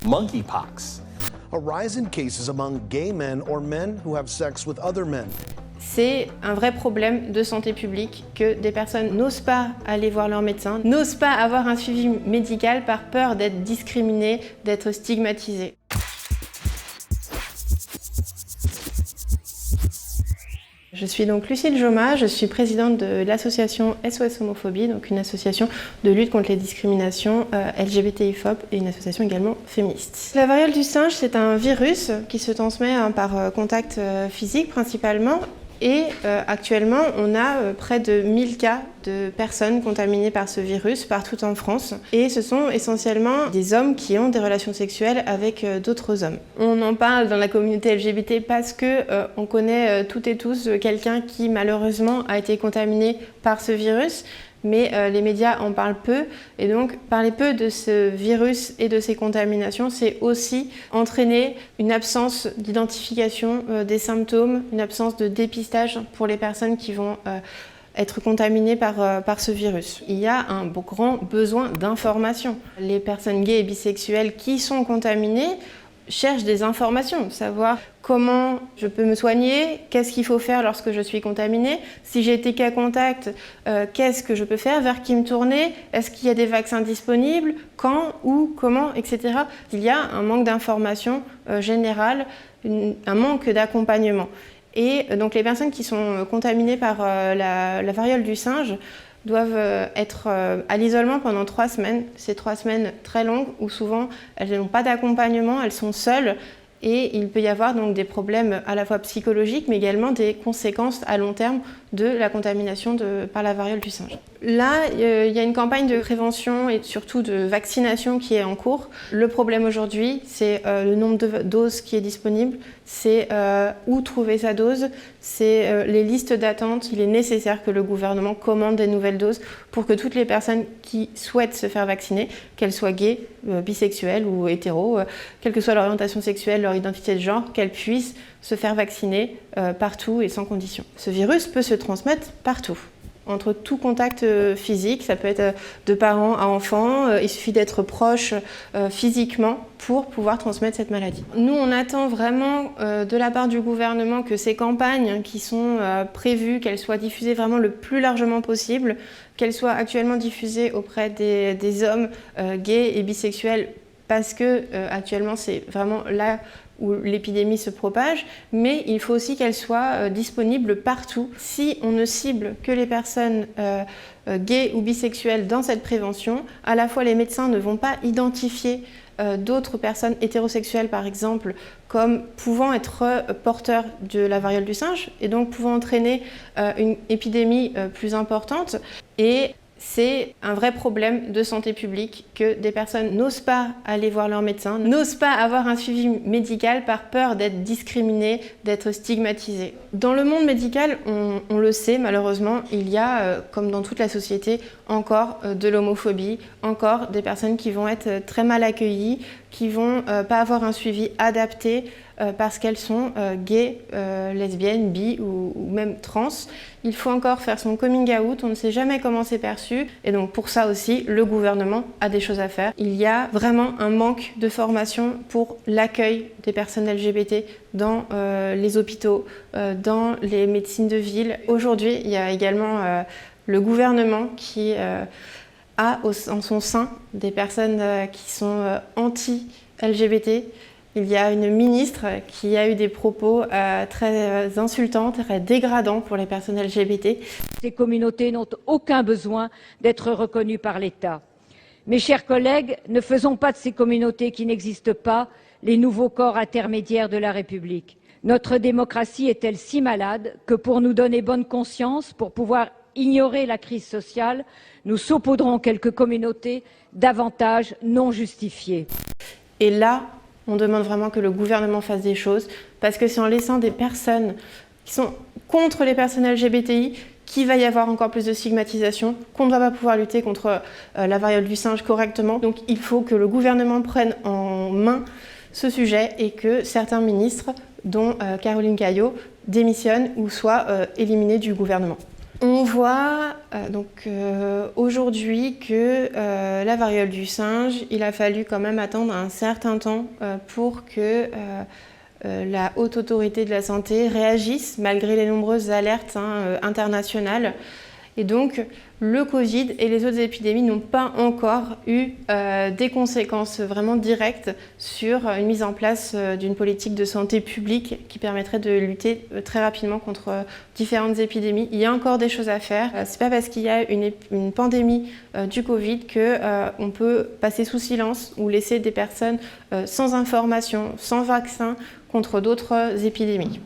monkeypox. A rise in cases among gay men or men who have sex with other men. C'est un vrai problème de santé publique que des personnes n'osent pas aller voir leur médecin, n'osent pas avoir un suivi médical par peur d'être discriminées, d'être stigmatisées. Je suis donc Lucille Joma, je suis présidente de l'association SOS Homophobie, donc une association de lutte contre les discriminations LGBTI-phobes et une association également féministe. La variole du singe, c'est un virus qui se transmet par contact physique principalement. Et actuellement, on a près de 1000 cas de personnes contaminées par ce virus partout en France. Et ce sont essentiellement des hommes qui ont des relations sexuelles avec d'autres hommes. On en parle dans la communauté LGBT parce que on connaît toutes et tous quelqu'un qui malheureusement a été contaminé par ce virus. Mais les médias en parlent peu, et donc parler peu de ce virus et de ces contaminations, c'est aussi entraîner une absence d'identification des symptômes, une absence de dépistage pour les personnes qui vont être contaminées par ce virus. Il y a un grand besoin d'information. Les personnes gays et bisexuelles qui sont contaminées cherchent des informations, savoir comment je peux me soigner, qu'est-ce qu'il faut faire lorsque je suis contaminée, si j'ai été cas contact, qu'est-ce que je peux faire, vers qui me tourner, est-ce qu'il y a des vaccins disponibles, quand, où, comment, etc. Il y a un manque d'information générale, un manque d'accompagnement. Et donc les personnes qui sont contaminées par la variole du singe doivent être à l'isolement pendant 3 semaines. C'est 3 semaines très longues où souvent elles n'ont pas d'accompagnement, elles sont seules et il peut y avoir donc des problèmes à la fois psychologiques mais également des conséquences à long terme de la contamination par la variole du singe. Là, il y a une campagne de prévention et surtout de vaccination qui est en cours. Le problème aujourd'hui, c'est le nombre de doses qui est disponible, c'est où trouver sa dose, c'est les listes d'attente. Il est nécessaire que le gouvernement commande des nouvelles doses pour que toutes les personnes qui souhaitent se faire vacciner, qu'elles soient gays, bisexuelles ou hétéros, quelle que soit leur orientation sexuelle, leur identité de genre, qu'elles puissent se faire vacciner partout et sans condition. Ce virus peut se transmettre partout. Entre tout contact physique, ça peut être de parents à enfants, il suffit d'être proche physiquement pour pouvoir transmettre cette maladie. Nous, on attend vraiment de la part du gouvernement que ces campagnes qui sont prévues, qu'elles soient diffusées vraiment le plus largement possible, qu'elles soient actuellement diffusées auprès des hommes gays et bisexuels parce que actuellement c'est vraiment là où l'épidémie se propage, mais il faut aussi qu'elle soit disponible partout. Si on ne cible que les personnes gays ou bisexuelles dans cette prévention, à la fois les médecins ne vont pas identifier d'autres personnes hétérosexuelles par exemple comme pouvant être porteurs de la variole du singe et donc pouvant entraîner une épidémie plus importante. Et c'est un vrai problème de santé publique que des personnes n'osent pas aller voir leur médecin, n'osent pas avoir un suivi médical par peur d'être discriminées, d'être stigmatisées. Dans le monde médical, on le sait malheureusement, il y a, comme dans toute la société, encore de l'homophobie, encore des personnes qui vont être très mal accueillies, qui vont pas avoir un suivi adapté parce qu'elles sont gays, lesbiennes, bi ou même trans. Il faut encore faire son coming out, on ne sait jamais comment c'est perçu. Et donc pour ça aussi, le gouvernement a des choses à faire. Il y a vraiment un manque de formation pour l'accueil des personnes LGBT dans les hôpitaux, dans les médecines de ville. Aujourd'hui, il y a également le gouvernement qui a en son sein des personnes qui sont anti-LGBT. Il y a une ministre qui a eu des propos très insultants, très dégradants pour les personnes LGBT. Ces communautés n'ont aucun besoin d'être reconnues par l'État. Mes chers collègues, ne faisons pas de ces communautés qui n'existent pas les nouveaux corps intermédiaires de la République. Notre démocratie est-elle si malade que pour nous donner bonne conscience, pour pouvoir ignorer la crise sociale, nous saupoudrons quelques communautés d'avantages non justifiés. Et là, on demande vraiment que le gouvernement fasse des choses, parce que c'est en laissant des personnes qui sont contre les personnes LGBTI qu'il va y avoir encore plus de stigmatisation, qu'on ne va pas pouvoir lutter contre la variole du singe correctement. Donc il faut que le gouvernement prenne en main ce sujet et que certains ministres, dont Caroline Caillot, démissionnent ou soient éliminés du gouvernement. On voit aujourd'hui que la variole du singe, il a fallu quand même attendre un certain temps pour que la Haute Autorité de la Santé réagisse malgré les nombreuses alertes internationales. Et donc, le Covid et les autres épidémies n'ont pas encore eu des conséquences vraiment directes sur une mise en place d'une politique de santé publique qui permettrait de lutter très rapidement contre différentes épidémies. Il y a encore des choses à faire. C'est pas parce qu'il y a une pandémie du Covid qu'on peut passer sous silence ou laisser des personnes sans information, sans vaccin contre d'autres épidémies.